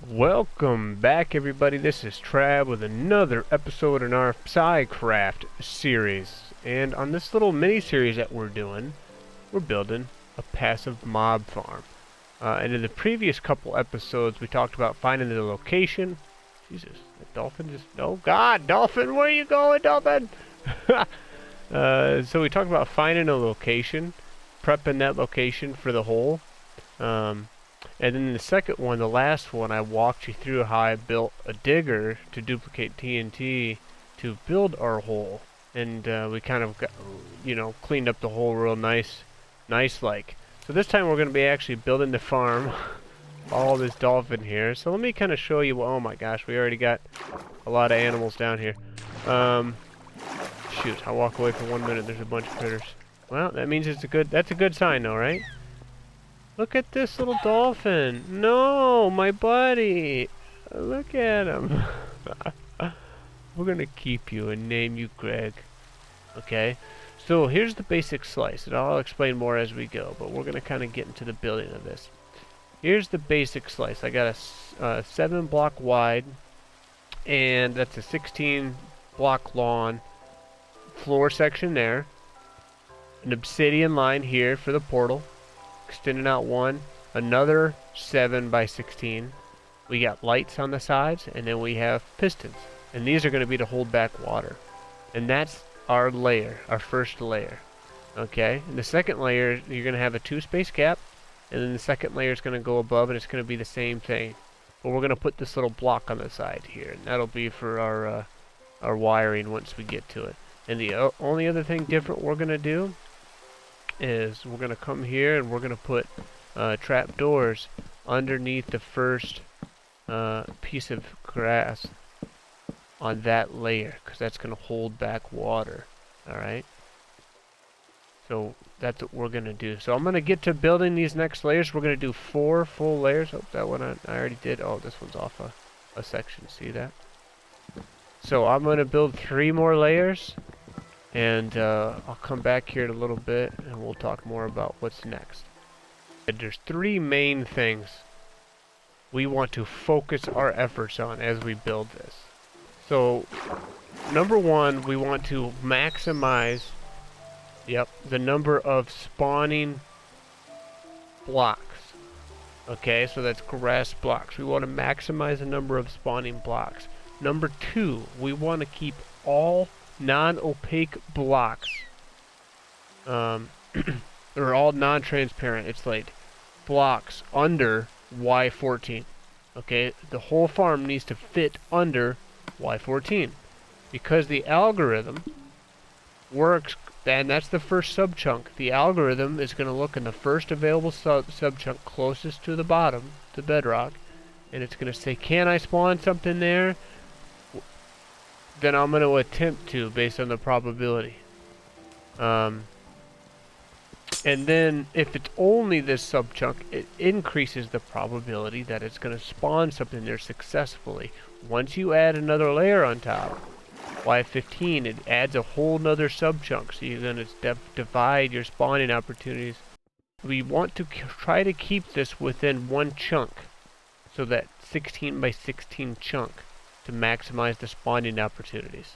Welcome back, everybody. This is Trav with another episode in our PScicraft series. And on this little mini-series that we're doing, we're building a passive mob farm. And in the previous couple episodes, we talked about finding the location. Jesus, the dolphin just... Oh, God, dolphin, where are you going, dolphin? So we talked about finding a location, prepping that location for the hole. And then the second one, the last one, I walked you through how I built a digger to duplicate TNT to build our hole. And we kind of got, cleaned up the hole real nice like. So this time we're going to be actually building the farm. All this dolphin here. So let me kind of show you. Oh my gosh, we already got a lot of animals down here. Shoot, I walk away for 1 minute. There's a bunch of critters. Well, that means that's a good sign though, right? Look at this little dolphin. No, my buddy. Look at him. We're going to keep you and name you Greg. Okay? So here's the basic slice. And I'll explain more as we go. But we're going to kind of get into the building of this. Here's the basic slice. I got a 7 block wide. And that's a 16 block long floor section there. An obsidian line here for the portal. Extending out one, another 7 by 16. We got lights on the sides, and then we have pistons. And these are going to be to hold back water. And that's our layer, our first layer. Okay? And the second layer, you're going to have a 2 space gap, and then the second layer is going to go above, and it's going to be the same thing. But we're going to put this little block on the side here, and that'll be for our wiring once we get to it. And the only other thing different we're going to do is we're going to come here and we're going to put trap doors underneath the first piece of grass on that layer, because that's going to hold back water. Alright, so that's what we're going to do. So I'm going to get to building these next layers. We're going to do 4 full layers. Oh, that one I already did. Oh, this one's off a section. See that? So I'm going to build 3 more layers. And I'll come back here in a little bit and we'll talk more about what's next. And there's 3 main things we want to focus our efforts on as we build this. So, number 1, we want to maximize the number of spawning blocks. Okay, so that's grass blocks. We want to maximize the number of spawning blocks. Number 2, we want to keep all non-opaque blocks or all non-transparent. It's like blocks under Y14. Okay, the whole farm needs to fit under Y14 because the algorithm works, and that's the first sub chunk. The algorithm is going to look in the first available sub chunk closest to the bottom, to bedrock, and it's going to say, can I spawn something there? Then I'm going to attempt to, based on the probability. And then, if it's only this sub-chunk, it increases the probability that it's going to spawn something there successfully. Once you add another layer on top, Y15, it adds a whole nother sub-chunk. So you're going to divide your spawning opportunities. We want to try to keep this within one chunk. So that 16 by 16 chunk. To maximize the spawning opportunities.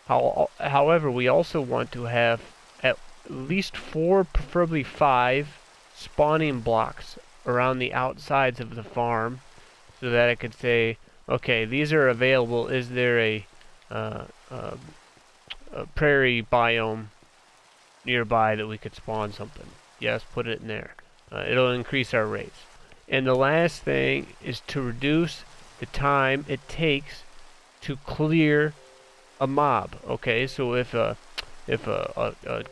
However, we also want to have at least 4, preferably 5, spawning blocks around the outsides of the farm, so that I could say, okay, these are available. Is there a prairie biome nearby that we could spawn something? Yes, put it in there. It'll increase our rates. And the last thing is to reduce the time it takes to clear a mob. Okay, so if a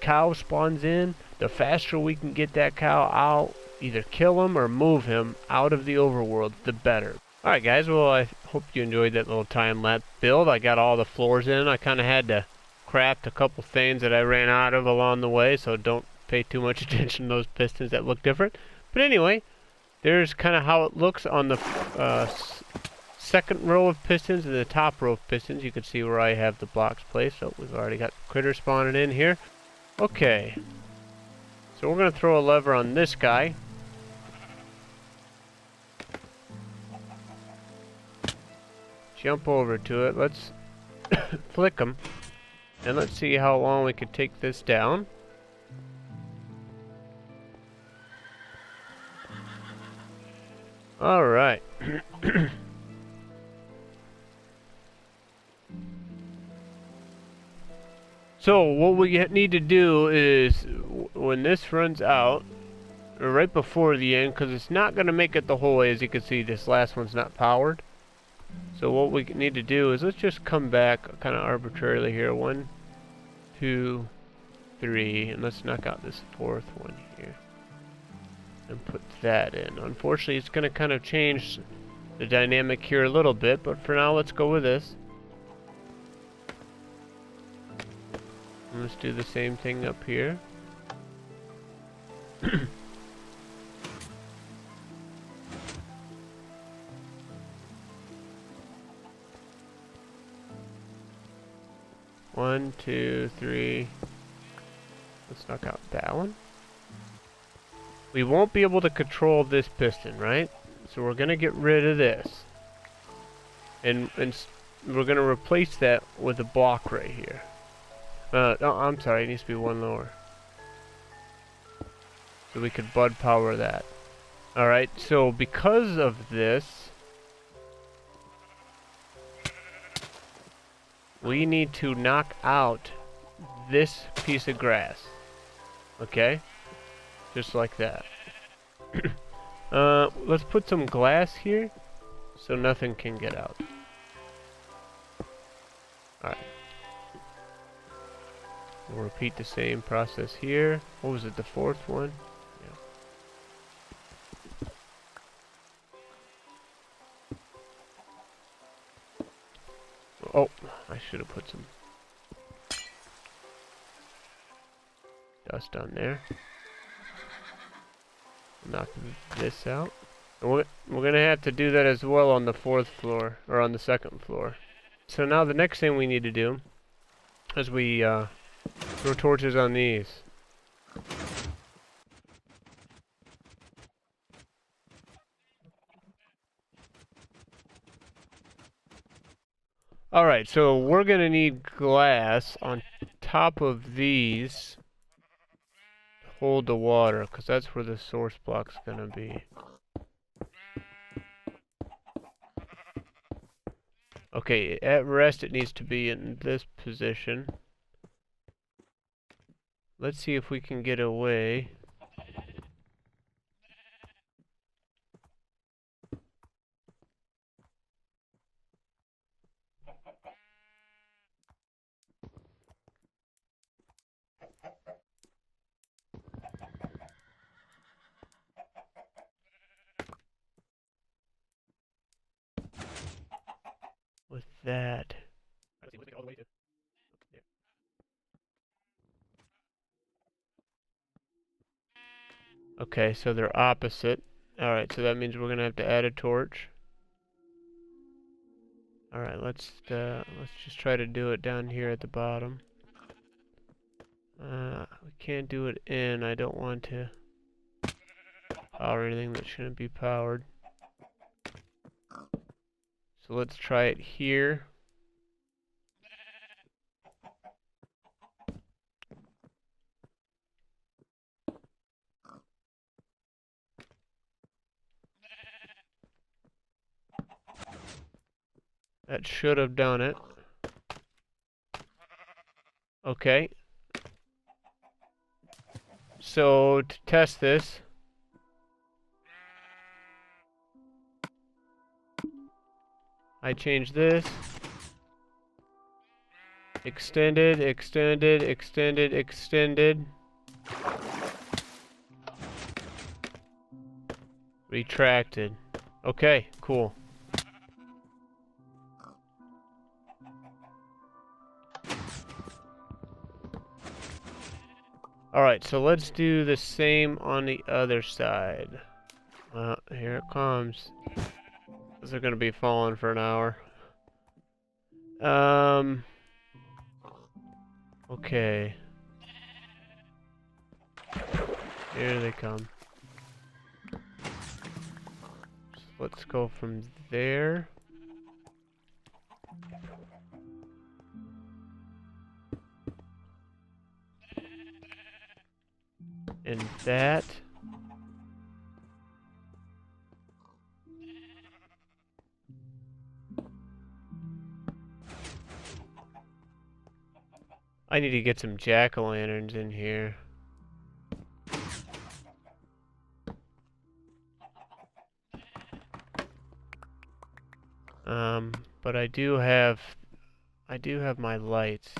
cow spawns in, the faster we can get that cow out, either kill him or move him out of the overworld, the better. Alright guys, well I hope you enjoyed that little time-lapse build. I got all the floors in. I kind of had to craft a couple things that I ran out of along the way, so don't pay too much attention to those pistons that look different. But anyway, there's kind of how it looks on the second row of pistons and the top row of pistons. You can see where I have the blocks placed. So we've already got critters spawning in here. Okay. So we're going to throw a lever on this guy. Jump over to it. Let's flick them. And let's see how long we can take this down. Alright. So what we need to do is, when this runs out, or right before the end, because it's not going to make it the whole way. As you can see, this last one's not powered. So what we need to do is, let's just come back kind of arbitrarily here. 1, 2, 3, and let's knock out this fourth one here. And put that in. Unfortunately, it's going to kind of change the dynamic here a little bit, but for now, let's go with this. And let's do the same thing up here. One, two, three. Let's knock out that one. We won't be able to control this piston, right? So we're going to get rid of this. And we're going to replace that with a block right here. No, I'm sorry, it needs to be one lower. So we could bud power that. Alright, so because of this, we need to knock out this piece of grass. Okay? Just like that. Let's put some glass here so nothing can get out. Alright. We'll repeat the same process here. What was it, the fourth one? Yeah. Oh, I should have put some dust on there. Knock this out. And we're going to have to do that as well on the fourth floor, or on the second floor. So now the next thing we need to do is we throw torches on these. Alright, so we're going to need glass on top of these to hold the water, because that's where the source block's going to be. Okay, at rest it needs to be in this position. Let's see if we can get away. With that. Okay, so they're opposite. Alright, so that means we're gonna have to add a torch. Alright, let's just try to do it down here at the bottom. We can't do it in. I don't want to power anything that shouldn't be powered. So let's try it here. That should have done it. Okay. So to test this, I change this. Extended, extended, extended, extended. Retracted. Okay, cool. Alright, so let's do the same on the other side. Here it comes. They're gonna be falling for an hour. Okay. Here they come. So let's go from there. And that. I need to get some jack-o'-lanterns in here. But I do have my lights.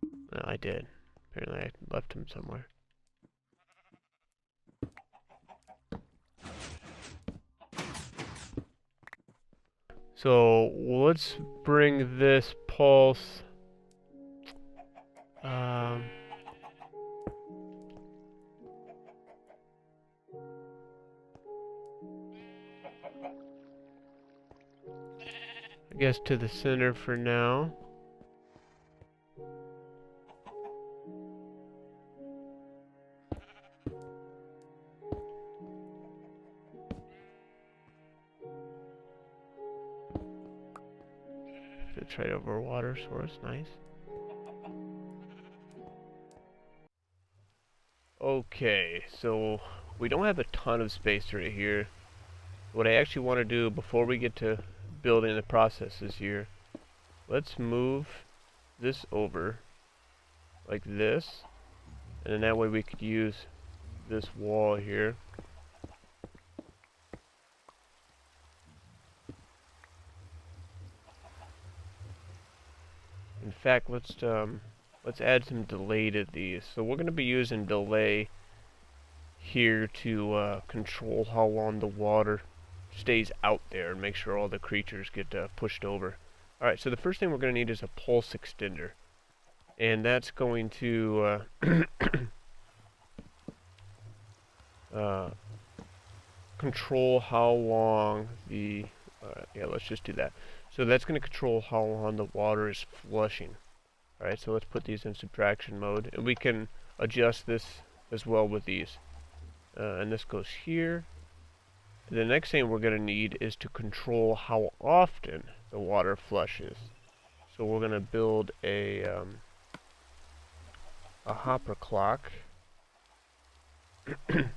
No, I did. Apparently I left them somewhere. So let's bring this pulse. I guess to the center for now. It's right over a water source, nice. Okay, so we don't have a ton of space right here. What I actually want to do before we get to building the processes here, let's move this over like this, and then that way we could use this wall here. In fact, let's add some delay to these. So we're going to be using delay here to control how long the water stays out there and make sure all the creatures get pushed over. Alright, so the first thing we're going to need is a pulse extender. And that's going to control how long the... yeah, let's just do that. So that's going to control how long the water is flushing. Alright, so let's put these in subtraction mode. And we can adjust this as well with these. And this goes here. The next thing we're going to need is to control how often the water flushes. So we're going to build a hopper clock. Enough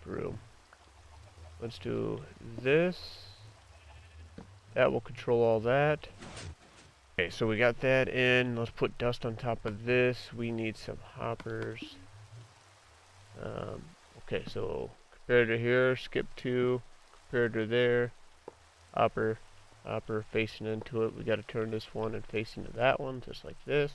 room. Let's do this. That will control all that. Okay, so we got that in. Let's put dust on top of this. We need some hoppers. Okay, so compared to here, skip 2. Compared to there, hopper facing into it. We got to turn this one and face into that one, just like this.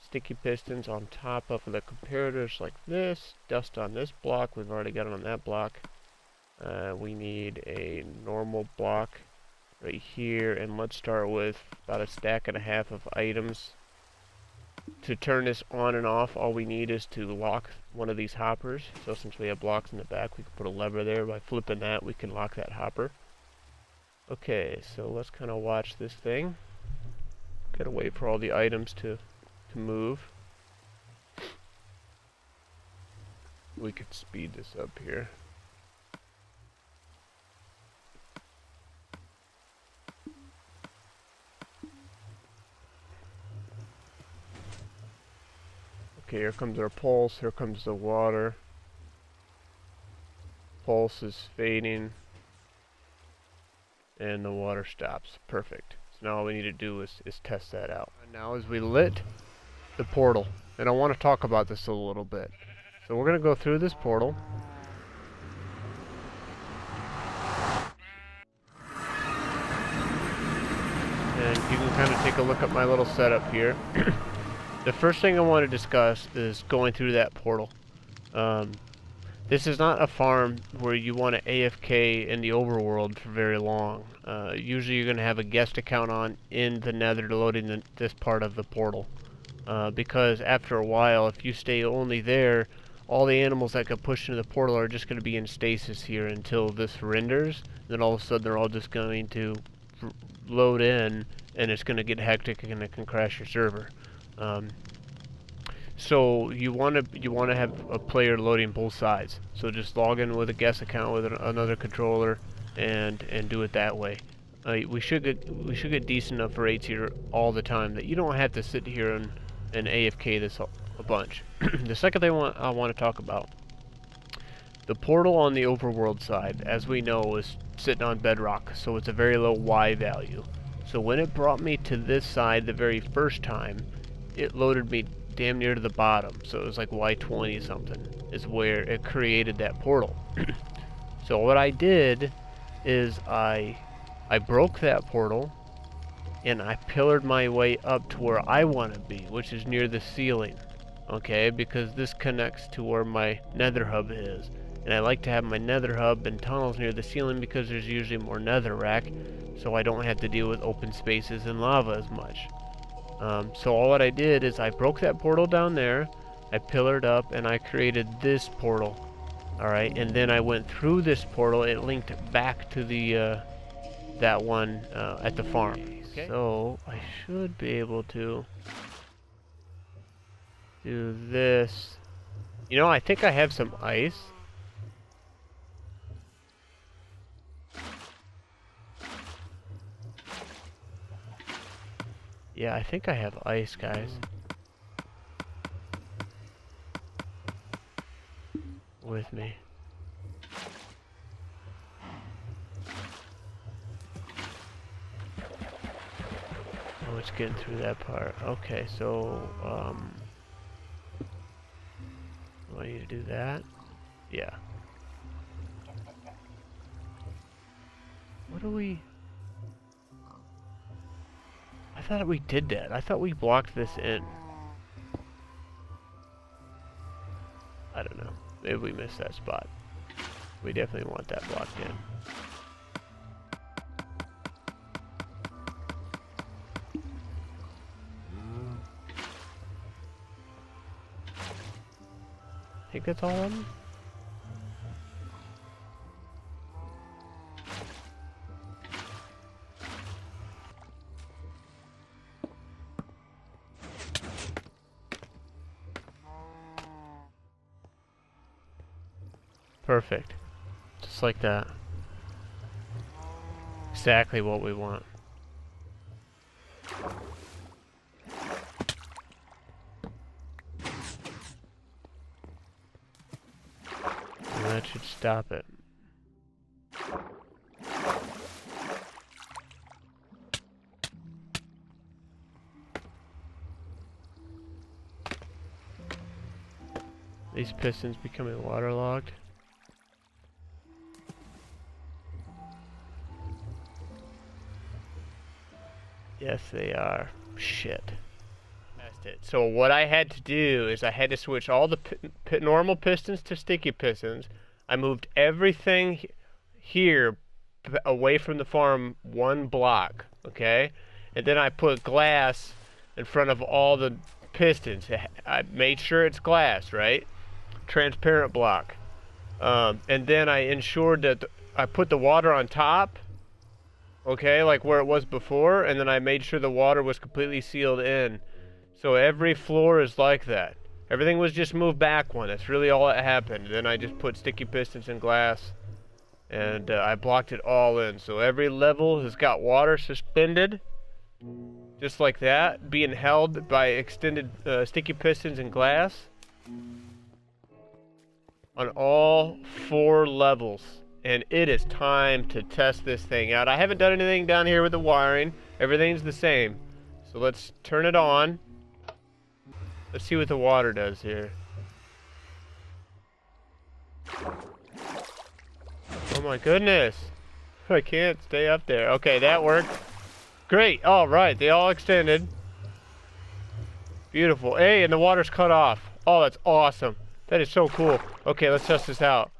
Sticky pistons on top of the comparators like this. Dust on this block. We've already got it on that block. We need a normal block right here, and let's start with about a stack and a half of items. To turn this on and off, all we need is to lock one of these hoppers. So since we have blocks in the back, we can put a lever there. By flipping that, we can lock that hopper. Okay, so let's kind of watch this thing. Gotta wait for all the items to move. We could speed this up here. Okay, here comes our pulse, here comes the water. Pulse is fading. And the water stops. Perfect. So now all we need to do is test that out. And now as we lit the portal, and I want to talk about this a little bit. So we're going to go through this portal. And you can kind of take a look at my little setup here. The first thing I want to discuss is going through that portal. This is not a farm where you want to AFK in the overworld for very long. Usually you're going to have a guest account on in the nether loading this part of the portal. because after a while, if you stay only there, all the animals that get pushed into the portal are just going to be in stasis here until this renders. Then all of a sudden they're all just going to load in, and it's going to get hectic and it can crash your server. So you want to have a player loading both sides. So just log in with a guest account with another controller, and do it that way. We should get decent enough rates here all the time that you don't have to sit here and AFK this a bunch. The second thing I want to talk about, the portal on the overworld side, as we know, is sitting on bedrock, so it's a very low Y value. So when it brought me to this side the very first time, it loaded me damn near to the bottom, so it was like Y20 something is where it created that portal. So what I did is I broke that portal and I pillared my way up to where I want to be, which is near the ceiling. Okay, because this connects to where my nether hub is, and I like to have my nether hub and tunnels near the ceiling because there's usually more netherrack, so I don't have to deal with open spaces and lava as much. So all what I did is I broke that portal down there, I pillared up, and I created this portal. Alright, and then I went through this portal, it linked back to the that one at the farm. Okay. So I should be able to do this. You know, I think I have some ice. Yeah, I think I have ice, guys. With me. Oh, it's getting through that part. Okay, so, do I need to do that? Yeah. What do we... I thought we did that. I thought we blocked this in. I don't know. Maybe we missed that spot. We definitely want that blocked in. I think that's all of them. Perfect. Just like that. Exactly what we want. And that should stop it. These pistons becoming waterlogged. Yes, they are. Shit. Messed it. So what I had to do is I had to switch all the normal pistons to sticky pistons. I moved everything here away from the farm 1 block, okay? And then I put glass in front of all the pistons. I made sure it's glass, right? Transparent block. And then I ensured that I put the water on top. Okay, like where it was before, and then I made sure the water was completely sealed in. So every floor is like that. Everything was just moved back one. That's really all that happened. Then I just put sticky pistons and glass, and I blocked it all in. So every level has got water suspended, just like that, being held by extended sticky pistons and glass on all 4 levels. And it is time to test this thing out. I haven't done anything down here with the wiring. Everything's the same. So let's turn it on. Let's see what the water does here. Oh my goodness. I can't stay up there. Okay, that worked. Great. All right, they all extended. Beautiful. Hey, and the water's cut off. Oh, that's awesome. That is so cool. Okay, let's test this out.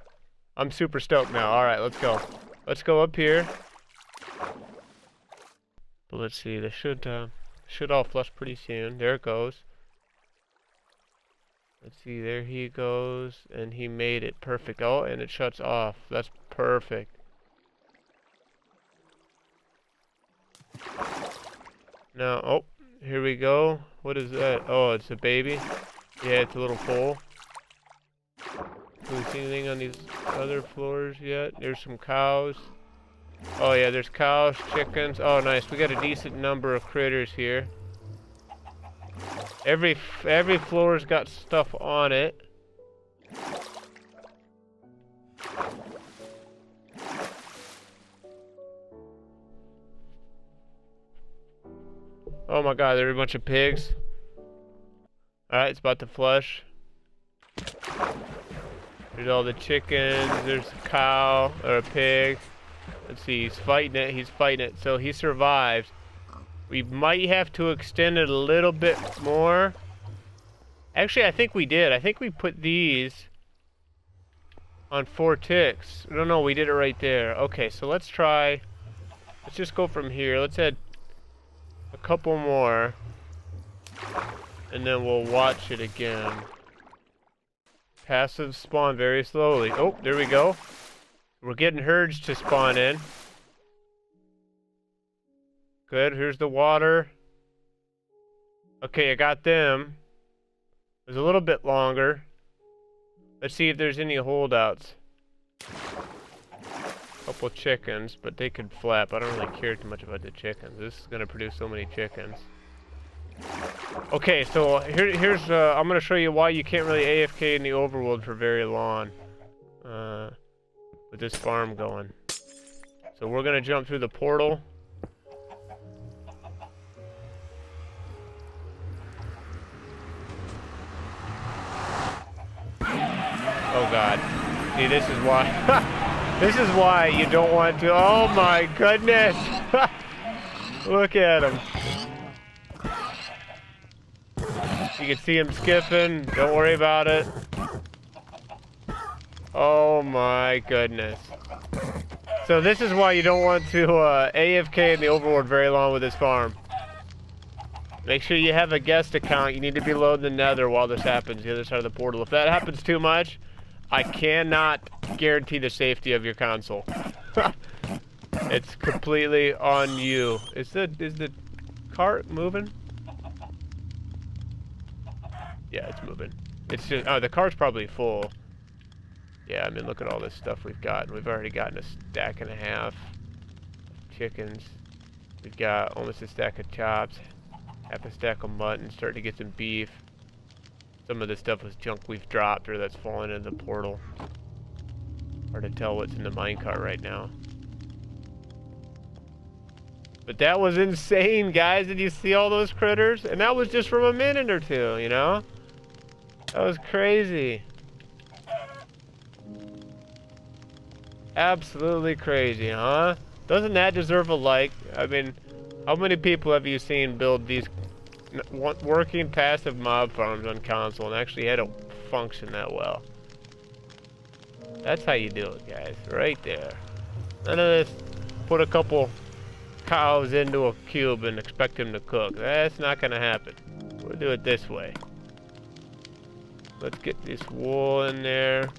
I'm super stoked now. Alright, let's go. Let's go up here. But let's see, this should all flush pretty soon. There it goes. Let's see, there he goes, and he made it perfect. Oh, and it shuts off. That's perfect. Now, oh, here we go. What is that? Oh, it's a baby. Yeah, it's a little foal. Do we see anything on these other floors yet? There's some cows. Oh yeah, there's cows, chickens. Oh nice, we got a decent number of critters here. Every floor's got stuff on it. Oh my god, there are a bunch of pigs. Alright, it's about to flush. There's all the chickens, there's a cow, or a pig. Let's see, he's fighting it, so he survived. We might have to extend it a little bit more. Actually, I think we did. I think we put these on 4 ticks. No, we did it right there. Okay, so let's try. Let's just go from here. Let's add a couple more. And then we'll watch it again. Passive spawn very slowly. Oh, there we go. We're getting herds to spawn in. Good, here's the water. Okay, I got them. It was a little bit longer. Let's see if there's any holdouts. Couple chickens, but they could flap. I don't really care too much about the chickens. This is gonna produce so many chickens. Okay, so here's I'm gonna show you why you can't really AFK in the overworld for very long. With this farm going. So we're gonna jump through the portal. Oh god. See, this is why this is why you don't want to. Oh my goodness. Look at him. You can see him skipping. Don't worry about it. Oh my goodness. So this is why you don't want to AFK in the overworld very long with this farm. Make sure you have a guest account. You need to be loading the nether while this happens, the other side of the portal. If that happens too much, I cannot guarantee the safety of your console. It's completely on you. Is the cart moving? Yeah, it's moving. It's just, oh, the cart's probably full. Yeah, I mean, look at all this stuff we've gotten. We've already gotten a stack and a half of chickens. We've got almost a stack of chops, half a stack of mutton, starting to get some beef. Some of this stuff was junk we've dropped or that's fallen into the portal. Hard to tell what's in the minecart right now. But that was insane, guys. Did you see all those critters? And that was just from a minute or two, you know? That was crazy. Absolutely crazy, huh? Doesn't that deserve a like? I mean, how many people have you seen build these working passive mob farms on console and actually had it function that well? That's how you do it, guys. Right there. None of this put a couple cows into a cube and expect them to cook. That's not gonna happen. We'll do it this way. Let's get this wool in there.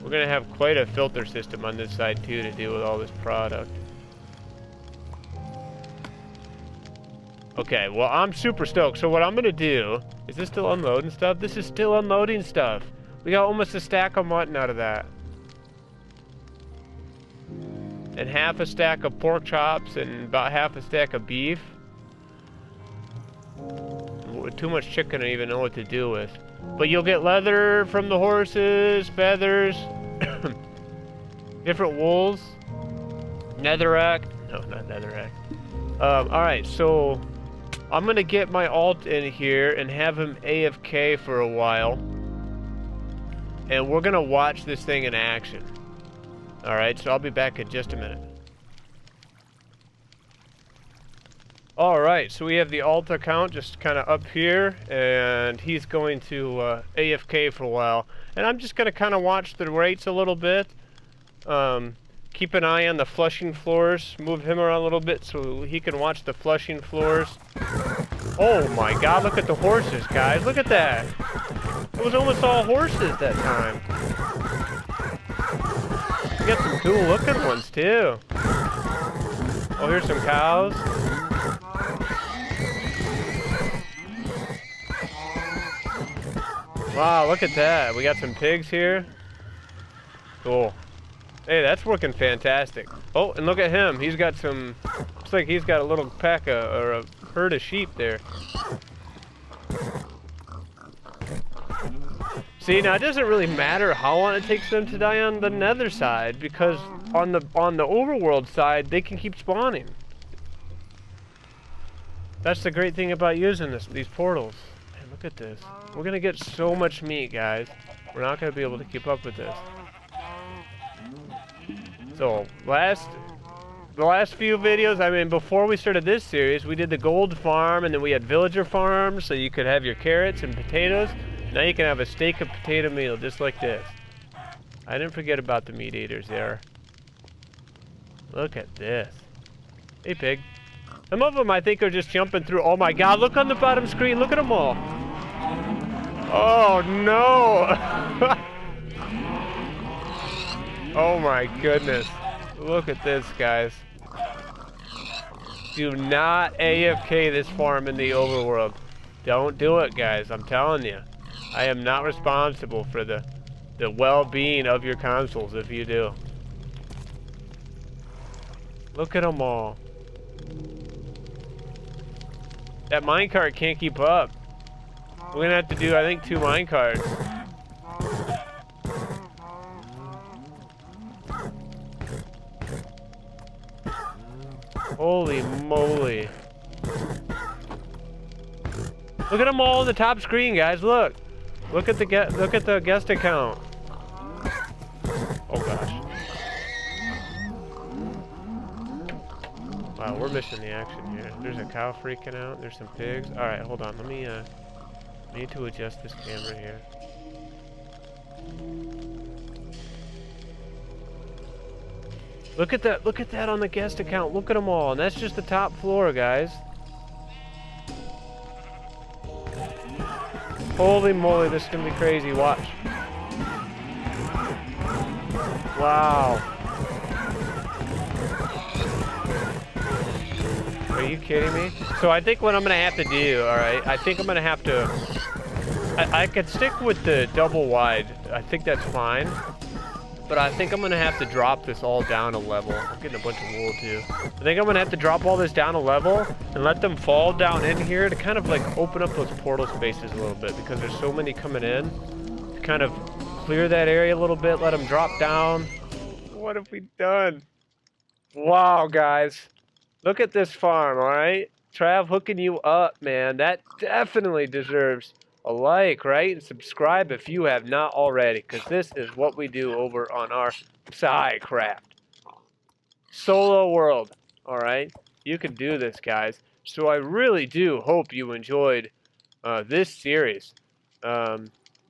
We're gonna have quite a filter system on this side too to deal with all this product. Okay, well, I'm super stoked. So what I'm gonna do, is this still unloading stuff? This is still unloading stuff. We got almost a stack of mutton out of that. And half a stack of pork chops and about half a stack of beef. With too much chicken, I don't even know what to do with. But you'll get leather from the horses, feathers, different wools, netherrack. No, not netherrack. Alright, so I'm gonna get my alt in here and have him AFK for a while. And we're gonna watch this thing in action. Alright, so I'll be back in just a minute. Alright, so we have the alt account just kind of up here, and he's going to AFK for a while. And I'm just going to kind of watch the rates a little bit. Keep an eye on the flushing floors. Move him around a little bit so he can watch the flushing floors. Oh my god, look at the horses, guys. Look at that. It was almost all horses that time. We got some cool looking ones too. Oh, here's some cows. Wow, look at that. We got some pigs here. Cool. Hey, that's working fantastic. Oh, and look at him. He's got some... Looks like he's got a little pack of, or a herd of sheep there. See, now it doesn't really matter how long it takes them to die on the nether side, because on the overworld side, they can keep spawning. That's the great thing about using these portals. Man, look at this. We're gonna get so much meat, guys. We're not gonna be able to keep up with this. So, the last few videos, I mean, before we started this series, we did the gold farm, and then we had villager farms, so you could have your carrots and potatoes. Now you can have a steak and potato meal, just like this. I didn't forget about the meat eaters there. Look at this. Hey, pig. Some of them, I think, are just jumping through. Oh my god, look on the bottom screen. Look at them all. Oh, no. Oh my goodness. Look at this, guys. Do not AFK this farm in the overworld. Don't do it, guys. I'm telling you. I am not responsible for the well-being of your consoles if you do. Look at them all. That minecart can't keep up. We're gonna have to do, I think, 2 minecarts. Holy moly. Look at them all on the top screen, guys. Look. Look at the guest account. Oh gosh. Wow, we're missing the action here. There's a cow freaking out. There's some pigs. All right, hold on. Let me need to adjust this camera here. Look at that. Look at that on the guest account. Look at them all. And that's just the top floor, guys. Holy moly, this is gonna be crazy. Watch. Wow. Are you kidding me? So I think what I'm gonna have to do, alright, I think I'm gonna have to... I could stick with the double wide. I think that's fine. But I think I'm gonna have to drop this all down a level. I'm getting a bunch of wool too. I think I'm gonna have to drop all this down a level and let them fall down in here to kind of like open up those portal spaces a little bit, because there's so many coming in. To kind of clear that area a little bit, let them drop down. What have we done? Wow, guys. Look at this farm, alright? Trav hooking you up, man. That definitely deserves a like, right? And subscribe if you have not already, because this is what we do over on our PScicraft. Solo world, alright? You can do this, guys. So I really do hope you enjoyed this series.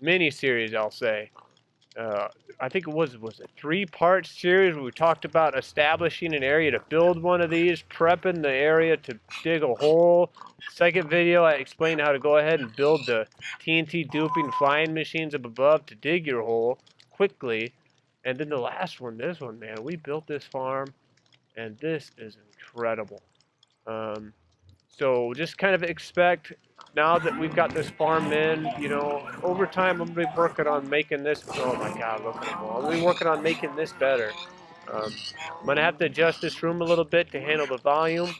Mini-series, I'll say. I think it was a 3-part series where we talked about establishing an area to build one of these, prepping the area to dig a hole. Second video, I explained how to go ahead and build the TNT duping flying machines up above to dig your hole quickly. And then the last one, this one, man, we built this farm, and this is incredible. So just kind of expect, now that we've got this farm in, you know, over time I'm going to be working on making this, oh my god, look at them all. I'm going to be working on making this better. I'm going to have to adjust this room a little bit to handle the volume.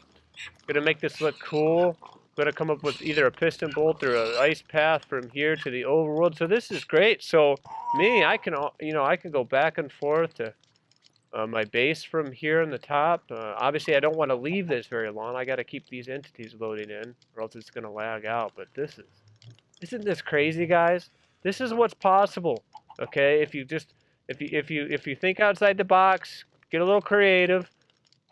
Going to make this look cool. Going to come up with either a piston bolt or an ice path from here to the overworld. So this is great. So me, I can, you know, I can go back and forth to my base from here on the top. Obviously, I don't want to leave this very long. I got to keep these entities loading in, or else it's going to lag out. But isn't this crazy, guys? This is what's possible. Okay, if you think outside the box, get a little creative.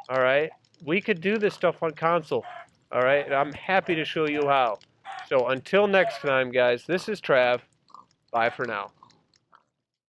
All right, we could do this stuff on console. All right, and I'm happy to show you how. So until next time, guys, this is Trav. Bye for now.